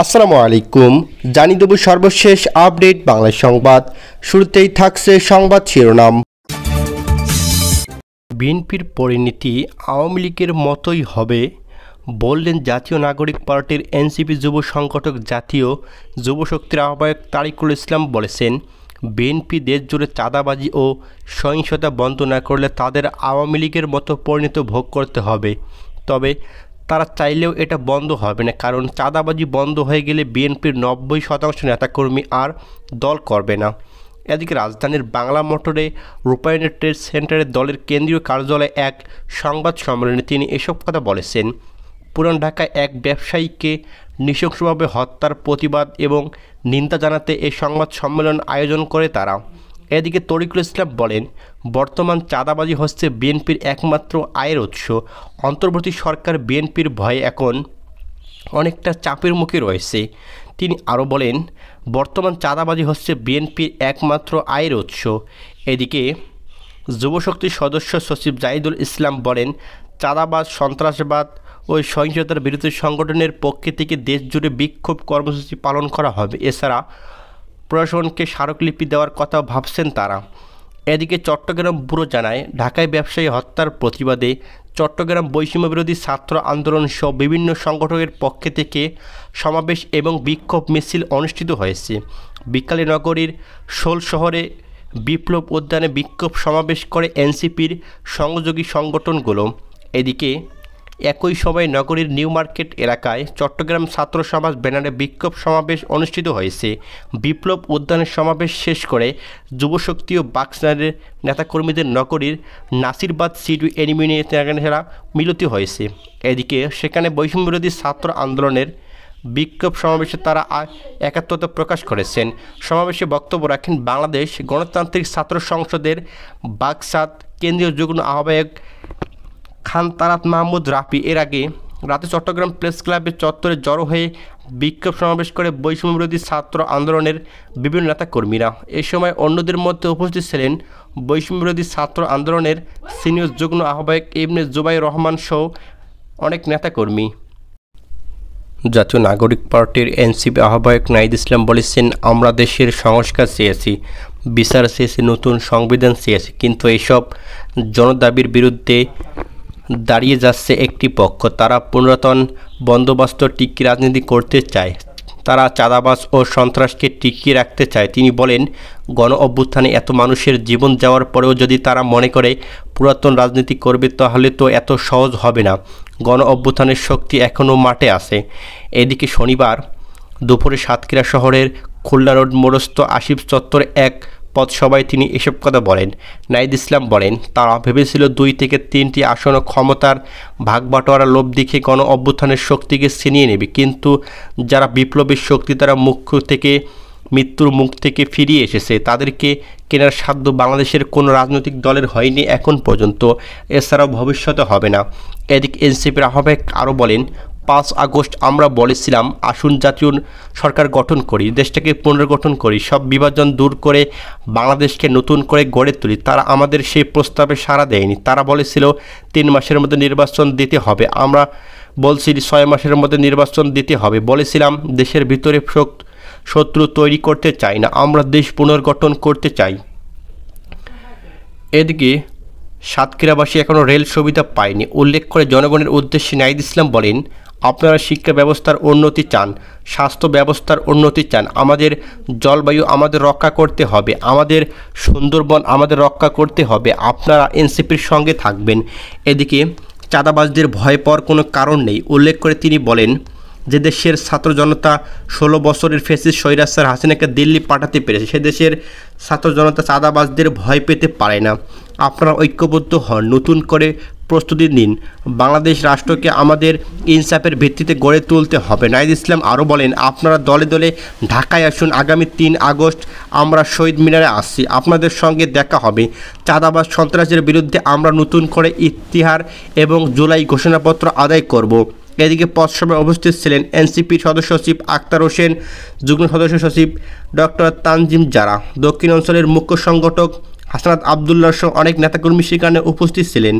আসসালামু আলাইকুম। জানিয়ে দেব সর্বশেষ আপডেট বাংলা সংবাদ। শুরুতেই থাকছে সংবাদ শিরোনাম। বিএনপির পরিণতি আওয়ামী লীগের মতোই হবে বললেন জাতীয় নাগরিক পার্টির এনসিপি যুব সংগঠক জাতীয় যুবশক্তির আহ্বায়ক তারিকুল ইসলাম বলেছেন, বিএনপি দেশজুড়ে চাঁদাবাজি ও সহিংসতা বন্ধ না করলে তাদের আওয়ামী লীগের মতো পরিণতি ভোগ করতে হবে। তবে তারা চাইলেও এটা বন্ধ হবে না, কারণ চাঁদাবাজি বন্ধ হয়ে গেলে বিএনপির 90% নেতাকর্মী আর দল করবে না। এদিকে রাজধানীর বাংলা মোটরে রূপায়ণের ট্রেড সেন্টারে দলের কেন্দ্রীয় কার্যালয়ে এক সংবাদ সম্মেলনে তিনি এসব কথা বলেছেন। পুরান ঢাকায় এক ব্যবসায়ীকে নৃশংসভাবে হত্যার প্রতিবাদ এবং নিন্দা জানাতে এই সংবাদ সম্মেলন আয়োজন করে তারা। এদিকে তরিকুল ইসলাম বলেন, বর্তমান চাঁদাবাজি হচ্ছে বিএনপির একমাত্র আয়ের উৎস। অন্তর্বর্তী সরকার বিএনপির ভয়ে এখন অনেকটা চাপের মুখে রয়েছে। তিনি আরও বলেন, বর্তমান চাঁদাবাজি হচ্ছে বিএনপির একমাত্র আয়ের উৎস। এদিকে যুবশক্তির সদস্য সচিব জাহিদুল ইসলাম বলেন, চাঁদাবাজ, সন্ত্রাসবাদ ও সহিংসতার বিরুদ্ধে সংগঠনের পক্ষে থেকে দেশজুড়ে বিক্ষোভ কর্মসূচি পালন করা হবে। এছাড়া প্রশাসনকে স্মারকলিপি দেওয়ার কথাও ভাবছেন তারা। এদিকে চট্টগ্রাম ব্যুরো জানায়, ঢাকায় ব্যবসায়ী হত্যার প্রতিবাদে চট্টগ্রাম বৈষম্য বিরোধী ছাত্র আন্দোলন সহ বিভিন্ন সংগঠনের পক্ষে থেকে সমাবেশ এবং বিক্ষোভ মিছিল অনুষ্ঠিত হয়েছে। বিকালে নগরীর শোল শহরে বিপ্লব উদ্যানে বিক্ষোভ সমাবেশ করে এনসিপির সংযোগী সংগঠনগুলো। এদিকে একই সময় নগরীর নিউ মার্কেট এলাকায় চট্টগ্রাম ছাত্র সমাজ ব্যানারে বিক্ষোভ সমাবেশ অনুষ্ঠিত হয়েছে। বিপ্লব উদ্যানের সমাবেশ শেষ করে যুবশক্তি ও বাক্সারের নেতাকর্মীদের নগরীর নাসিরবাদ সিটি এনিমিনেরা মিলিত হয়েছে। এদিকে সেখানে বৈষম্যবিরোধী ছাত্র আন্দোলনের বিক্ষোভ সমাবেশে তারা একাত্মতা প্রকাশ করেছেন। সমাবেশে বক্তব্য রাখেন বাংলাদেশ গণতান্ত্রিক ছাত্র সংসদের বাকসাত কেন্দ্রীয় যুগ্ম আহ্বায়ক খান তারাত মাহমুদ রাফি। এর আগে রাতে চট্টগ্রাম প্রেস ক্লাবের চত্বরে জড়ো হয়ে বিক্ষোভ সমাবেশ করে বৈষম্যবিরোধী ছাত্র আন্দোলনের বিভিন্ন নেতাকর্মীরা। এ সময় অন্যদের মধ্যে উপস্থিত ছিলেন বৈষম্যবিরোধী ছাত্র আন্দোলনের সিনিয়র যুগ্ম আহ্বায়ক ইবনে জুবাইর রহমান সহ অনেক নেতাকর্মী। জাতীয় নাগরিক পার্টির এনসিপি আহ্বায়ক নাহিদ ইসলাম বলেছেন, আমরা দেশের সংস্কার চেয়েছি, বিচার চেয়েছি, নতুন সংবিধান চেয়েছি, কিন্তু এইসব জনদাবির বিরুদ্ধে দাঁড়িয়ে যাচ্ছে একটি পক্ষ। তারা পুনরাতন বন্দোবস্ত টিকিয়ে রাজনীতি করতে চায়, তারা চাঁদাবাজ ও সন্ত্রাসকে টিকিয়ে রাখতে চায়। তিনি বলেন, গণ অভ্যুত্থানে এত মানুষের জীবন যাওয়ার পরেও যদি তারা মনে করে পুরাতন রাজনীতি করবে, তাহলে তো এত সহজ হবে না। গণ অভ্যুত্থানের শক্তি এখনও মাঠে আছে। এদিকে শনিবার দুপুরে সাতক্ষীরা শহরের খুলনা রোড মোড়স্থ আসিফ চত্বরে এক পথসভায় তিনি এসব কথা বলেন। নাহিদ ইসলাম বলেন, তারা ভেবেছিল 2 থেকে 3টি আসন ক্ষমতার ভাগবাটোয়ারা লোভ দেখে গণ অভ্যুত্থানের শক্তিকে ছিনিয়ে নেবে, কিন্তু যারা বিপ্লবীর শক্তি তারা মৃত্যুর মুখ থেকে ফিরিয়ে এসেছে, তাদেরকে কেনার সাধ্য বাংলাদেশের কোনো রাজনৈতিক দলের হয়নি এখন পর্যন্ত, এছাড়াও ভবিষ্যতে হবে না। এদিকে এনসিপির আহ্বায়ক আরও বলেন, 5 আগস্ট আমরা বলেছিলাম, আসুন জাতীয় সরকার গঠন করি, দেশটাকে পুনর্গঠন করি, সব বিভাজন দূর করে বাংলাদেশকে নতুন করে গড়ে তুলি। তারা আমাদের সেই প্রস্তাবে সাড়া দেয়নি। তারা বলেছিল 3 মাসের মধ্যে নির্বাচন দিতে হবে, আমরা বলছি 6 মাসের মধ্যে নির্বাচন দিতে হবে। বলেছিলাম দেশের ভিতরে শত্রু তৈরি করতে চাই না, আমরা দেশ পুনর্গঠন করতে চাই। এদিকে সাতক্ষীরাবাসী এখনও রেল সুবিধা পায়নি উল্লেখ করে জনগণের উদ্দেশ্যে নাহিদ ইসলাম বলেন, আপনারা শিক্ষা ব্যবস্থার উন্নতি চান, স্বাস্থ্য ব্যবস্থার উন্নতি চান, আমাদের জলবায়ু আমাদের রক্ষা করতে হবে, আমাদের সুন্দরবন আমাদের রক্ষা করতে হবে, আপনারা এনসিপির সঙ্গে থাকবেন। এদিকে চাঁদাবাজদের ভয় পাওয়ার কোনো কারণ নেই উল্লেখ করে তিনি বলেন, যে দেশের ছাত্র জনতা 16 বছরের ফ্যাসিস্ট স্বৈরাচার হাসিনাকে দিল্লি পাঠাতে পেরেছে, সে দেশের ছাত্র জনতা চাঁদাবাজদের ভয় পেতে পারে না। আপনারা ঐক্যবদ্ধ হন, নতুন করে প্রস্তুতি নিন, বাংলাদেশ রাষ্ট্রকে আমাদের ইনসাফের ভিত্তিতে গড়ে তুলতে হবে। নাহিদ ইসলাম আরও বলেন, আপনারা দলে দলে ঢাকায় আসুন, আগামী 3 আগস্ট আমরা শহীদ মিনারে আসছি, আপনাদের সঙ্গে দেখা হবে। চাঁদাবাজ সন্ত্রাসের বিরুদ্ধে আমরা নতুন করে ইতিহার এবং জুলাই ঘোষণাপত্র আদায় করব। এদিকে পথসভায় উপস্থিত ছিলেন এনসিপির সদস্য সচিব আক্তার হোসেন, যুগ্ম সদস্য সচিব ডক্টর তানজিম জারা, দক্ষিণ অঞ্চলের মুখ্য সংগঠক হাসনাত আবদুল্লাহ সহ অনেক নেতাকর্মী সেখানে উপস্থিত ছিলেন।